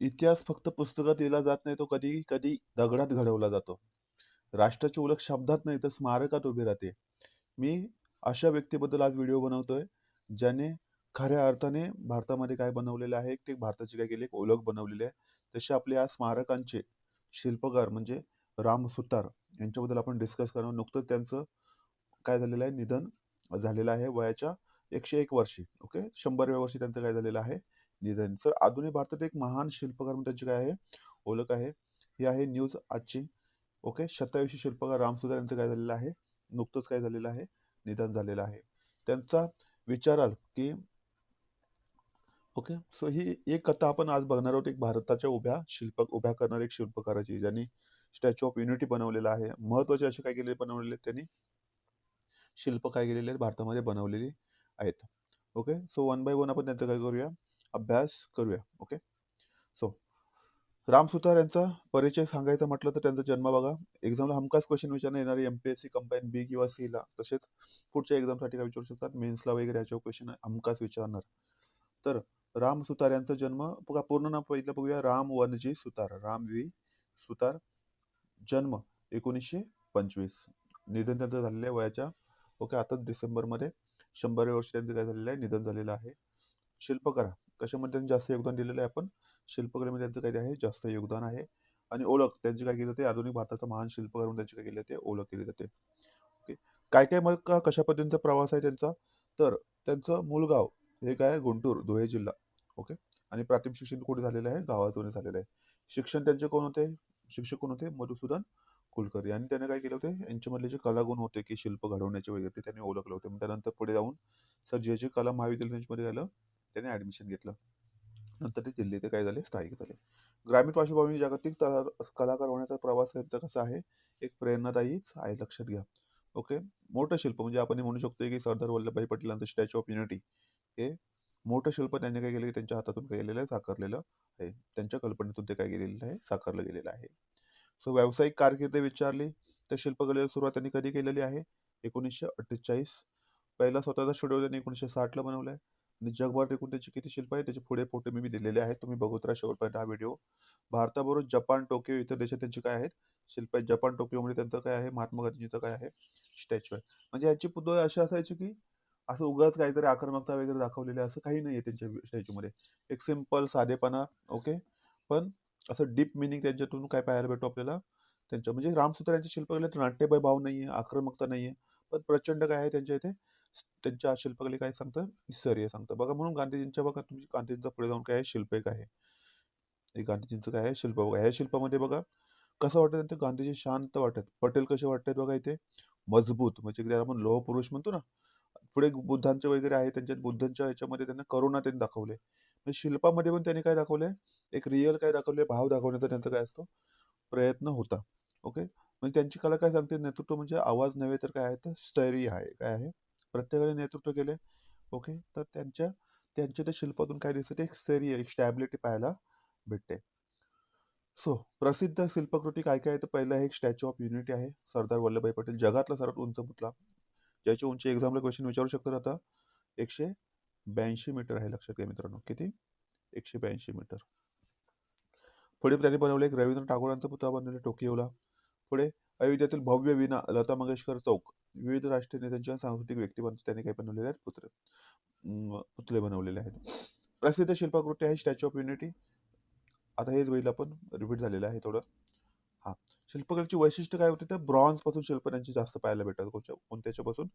इतिहास फक्त पुस्तकात लिहिला जात नाही, तो कधी कधी दगडात घडवला जातो. राष्ट्राची ओळख शब्दात नाही तर स्मारकात उभी राहते. मी अशा व्यक्तीबद्दल आज व्हिडिओ बनवतोय, ज्याने खऱ्या अर्थाने भारतामध्ये काय बनवलेलं आहे, ते भारताची काय केली एक ओळख बनवलेली आहे. तसे आपले या स्मारकांचे शिल्पकार म्हणजे राम सुतार यांच्याबद्दल आपण डिस्कस करणार. नुकतंच त्यांचं काय झालेलं आहे, निधन झालेलं आहे वयाच्या 101 वर्षी. ओके, 100व्या वर्षी त्यांचं काय झालेलं आहे, निधन. तर आधुनिक भारतात एक महान शिल्पकार म्हणून त्यांची काय आहे, ओळख आहे. ही आहे न्यूज आजची. ओके, 27 शिल्पकार राम सुतार यांचं काय झालेलं आहे, नुकतंच काय झालेलं आहे, निधन झालेलं आहे. त्यांचा विचाराल की ओके, सो ही एक कथा आपण आज बघणार आहोत. एक भारताच्या उभ्या करणारे एक शिल्पकाराची, ज्यांनी स्टॅच्यू ऑफ युनिटी बनवलेला आहे. महत्वाचे असे काय केलेले बनवलेले आहेत त्यांनी, शिल्प काय केलेले आहेत भारतामध्ये बनवलेली आहेत. Okay, so one by one आपण त्यांचा काय करूया, अभ्यास करूया. ओके, सो राम सुतार यांचा परिचय सांगायचा म्हटलं तर त्यांचा जन्म बघा. एक्झामला हमखास क्वेश्चन विचारण्यात येणारे एमपीएससी कंबाईन बी किंवा सी ला, तसेच पुढच्या एक्झामसाठी काय विचारू शकतात, मेन्सला वगैरे याच्यावर क्वेश्चन हमखास विचारणार. तर राम सुतार यांचा जन्म बघा, पूर्ण नाव पहिलं बघूया, राम वनजी सुतार, राम व्ही सुतार. जन्म 1925. निधन त्यांचं झालेलं आहे वयाच्या ओके आताच डिसेंबरमध्ये 100व्या वर्षी त्यांचं काय झालेलं आहे, निधन झालेलं आहे. शिल्पकला कशामध्ये त्यांनी जास्त योगदान दिलेलं आहे, आपण शिल्पकलेमध्ये त्यांचं काय आहे, जास्त योगदान आहे. आणि ओळख त्यांची काय केली जाते, आधुनिक भारताचा महान शिल्पकार म्हणून त्यांची काय केली जाते, ओळख केली जाते. ओके, काय काय मग कशा पद्धतीचा प्रवास आहे त्यांचा, तर त्यांचं मूळ गाव हे काय आहे, गुंटूर, धुळे जिल्हा. ओके, आणि प्राथमिक शिक्षण कुठे झालेलं आहे, गावातून झालेलं आहे. शिक्षण त्यांचे कोण होते, शिक्षक कोण होते, मधुसूदन कुलकर्णी. आणि त्याने काय केले होते, यांच्यामधले जे कलागुण होते की शिल्प घडवण्याचे वगैरे, ते त्यांनी ओळखले होते. मग त्यानंतर पुढे जाऊन सर जे जे कला महाविद्यालय त्यांच्यामध्ये झालं, त्याने ऍडमिशन घेतलं. नंतर ते दिल्ली ते काय झाले, स्थायिक झाले. ग्रामीण पार्श्वभूमी जागतिक कलाकार होण्याचा प्रवास त्यांचा कसा आहे, एक प्रेरणादायीच आहे, लक्षात घ्या. ओके, मोठं शिल्प म्हणजे आपण हे म्हणू शकतो की Sardar Vallabhbhai पटेलांचं statue of unity हे मोठं शिल्प त्यांनी काय केलं, त्यांच्या हातातून काय केलेलं आहे, साकारलेलं आहे. त्यांच्या कल्पनेतून ते काय केलेलं आहे, साकारलं गेलेलं आहे. सो व्यावसायिक कारकीर्द विचारली तर शिल्पकलेला सुरुवात त्यांनी कधी केलेली आहे, 1948. पहिला स्वतःचा स्टुडिओ त्यांनी 1960ला बनवलाय. आणि जगभर एकूण त्याचे किती शिल्प आहे, त्याचे पुढे फोटो मी दिलेले आहेत, तुम्ही बघत राहा शेवटपर्यंत हा व्हिडिओ. भारताबरोबर जपान, टोकियो इतर देशात त्यांची काय आहेत, शिल्प आहेत. जपान, टोकियोमध्ये त्यांचं काय आहे, महात्मा गांधीजीचं काय आहे, स्टॅच्यू आहे. म्हणजे याची पुतळे अशी असायची की असं उगाच काहीतरी आक्रमकता वगैरे दाखवलेली असं काही नाहीये त्यांच्या स्टॅच्यूमध्ये. एक सिंपल साधेपणा. ओके, पण असं डीप मिनिंग त्यांच्यातून काय पाहायला भेटतो आपल्याला. त्यांच्या म्हणजे रामसूत्र यांच्या शिल्पकलेत नाट्यमय भाव नाहीये, आक्रमकता नाहीये, पण प्रचंड काय आहे त्यांच्या इथे, त्यांच्या शिल्पकले काय सांगतं, स्थैर्य सांगतं बघा. म्हणून गांधीजींच्या बघा, तुम्ही गांधीजींचा पुढे जाऊन काय आहे, शिल्प एक आहे, हे गांधीजींचं काय आहे, शिल्प बघा. ह्या शिल्पामध्ये बघा कसं वाटतं त्यांचं, गांधीजी शांत वाटत, पटेल कसे वाटतात बघा इथे, मजबूत, म्हणजे त्याला आपण लोह पुरुष म्हणतो ना. पुढे बुद्धांचे वगैरे आहे, त्यांच्यात बुद्धांच्या ह्याच्यामध्ये त्यांना करुणा त्यांनी दाखवले. म्हणजे शिल्पामध्ये पण त्यांनी काय दाखवलंय, एक रिअल काय दाखवले, भाव दाखवण्याचा त्यांचा काय असतो, प्रयत्न होता. ओके, म्हणजे त्यांची कला काय सांगते, नेतृत्व म्हणजे आवाज नव्हे तर काय आहे, तर स्थैर्य आहे, काय आहे, प्रत्येकाने नेतृत्व केले. ओके, तर त्यांच्या त्यांच्या त्या शिल्पातून काय दिसते, एक स्थैर्य, एक स्टॅबिलिटी पाहायला भेटते. सो प्रसिद्ध शिल्पकृती काय काय आहे, तर पहिलं आहे एक स्टॅच्यू ऑफ युनिटी आहे, सरदार वल्लभभाई पटेल, जगातला सर्वात उंच पुतळा, ज्याची उंची एक्झामला क्वेश्चन विचारू शकतात आता, 182 मीटर आहे. लक्षात घ्या मित्रांनो, किती, 182 मीटर. पुढे त्यांनी बनवले एक रवींद्र टागोरांचा पुतळा बनवले टोकियोला. पुढे अयोध्येतील भव्य विना लता मंगेशकर चौक, विविध राष्ट्रीय नेत्यांच्या सांस्कृतिक व्यक्तिमत्वांचे त्यांनी काय बनवलेले आहेत, पुतळे बनवलेले आहेत. प्रसिद्ध शिल्पकृती आहे स्टॅच्यू ऑफ युनिटी. आता हेच होईल आपण रिपीट झालेलं आहे थोडं. हा, शिल्पकलेची वैशिष्ट्य काय होते, तर ब्रॉन्झ पासून शिल्प त्यांची जास्त पाहायला भेटतात. कोणत्याच्या पासून,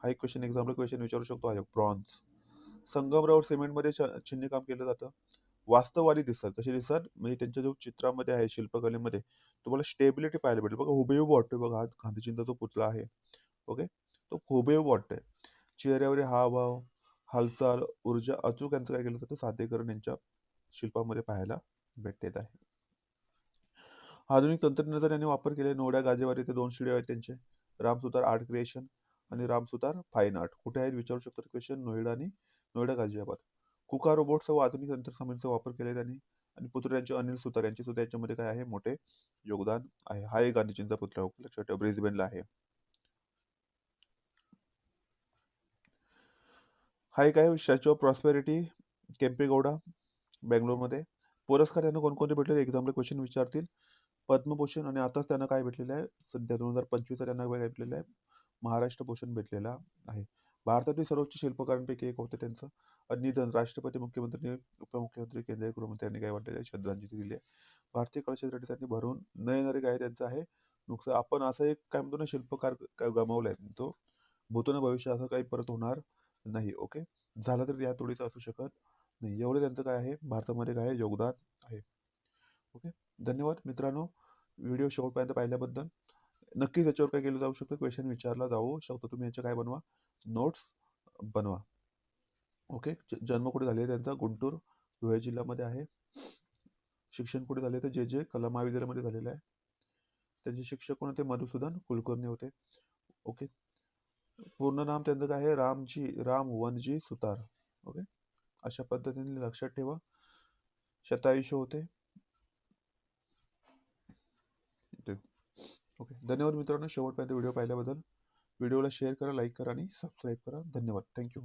हा एक क्वेश्चन एक्झाम्पल क्वेश्चन विचारू शकतो, आहे ब्रॉन्झ. संगमरवर सिमेंटमध्ये चिन्ह काम केलं जातं. वास्तववादी दिसतात, कसे दिसतात, म्हणजे त्यांच्या जो चित्रामध्ये आहे, शिल्पकलेमध्ये तुम्हाला स्टेबिलिटी पाहायला भेटेल बघा. हुबेहूब वाटतोय बघा, हा गांधीजींचा जो पुतळा आहे. ओके, तो हुबेहूब वाटतोय. चेहऱ्यावर हावभाव, हालचाल, ऊर्जा अचूक यांचं काय केलं जातं, सादरीकरण यांच्या शिल्पामध्ये पाहायला भेटत आहे. आधुनिक तंत्रज्ञानाचा त्यांनी वापर केला. नोएडा, गाझियाबाद इथे 2 स्टुडिओ आहेत त्यांचे. राम सुतार आर्ट क्रिएशन आणि राम सुतार फाईन आर्ट. कुठे आहेत विचारू शकतात क्वेश्चन, नोएडा आणि नोएडा, गाझियाबाद. कुका रोबोटसह व आधुनिक तंत्रसामुग्रीचा वापर केला त्यांनी. आणि पुतळ्यांचे अनिल सुतार यांचे सुद्धा याच्यामध्ये काय आहे, मोठे योगदान आहे. हा एक गांधीजींचा पुतळा लक्षात ठेवा, ब्रिस्बेनला आहे. हा एक आहे स्टॅच्यू ऑफ प्रॉस्पेरिटी, केम्पेगौडा, बेंगलोरमध्ये. पुरस्कार त्यांना कोणकोणते भेटलेले एक्झामला क्वेश्चन विचारतील. पद्मभूषण आणि आताच त्यांना काय भेटलेलं आहे, सध्या 2025 त्यांना काय भेटलेलं आहे, महाराष्ट्र भूषण भेटलेला आहे. भारतातील सर्वोच्च शिल्पकारांपैकी एक होते त्यांचं. निधन राष्ट्रपती, मुख्यमंत्री, उपमुख्यमंत्री, केंद्रीय गृहमंत्री यांनी काय वाटलेलं आहे, श्रद्धांजली दिली आहे. भारतीय कला क्षेत्रासाठी त्यांनी भरून न येणारे काय त्यांचं आहे नुकसान. आपण असं एक काय म्हणतो ना, शिल्पकार काय गमावलाय, तो भूतो भविष्य असं काही परत होणार नाही. ओके, झालं तर या तोडीचं असू शकत नाही. एवढे त्यांचं काय आहे, भारतामध्ये काय आहे, योगदान आहे. ओके, धन्यवाद मित्रांनो, व्हिडिओ शेवटपर्यंत पाहिल्याबद्दल. नक्कीच याच्यावर काय केलं जाऊ शकतं, क्वेश्चन विचारला जाऊ शकतो. तुम्ही याच्या काय बनवा, नोट्स बनवा. ओके, जन्म कुठे झाले त्यांचा, गुंटूर, धुळे जिल्ह्यामध्ये आहे. शिक्षण कुठे झाले तर जे कला महाविद्यालयामध्ये झालेलं आहे. त्यांचे शिक्षक कोण होते, मधुसूदन कुलकर्णी होते. ओके, पूर्ण नाम त्यांचं काय आहे, रामवनजी सुतार. ओके, अशा पद्धतीने लक्षात ठेवा. शतायुष्य होते. ओके, धन्यवाद मित्रांनो, शेवटपर्यंत व्हिडिओ पाहिल्याबद्दल. व्हिडिओला शेअर करा, लाईक करा आणि सबस्क्राईब करा. धन्यवाद, थँक्यू.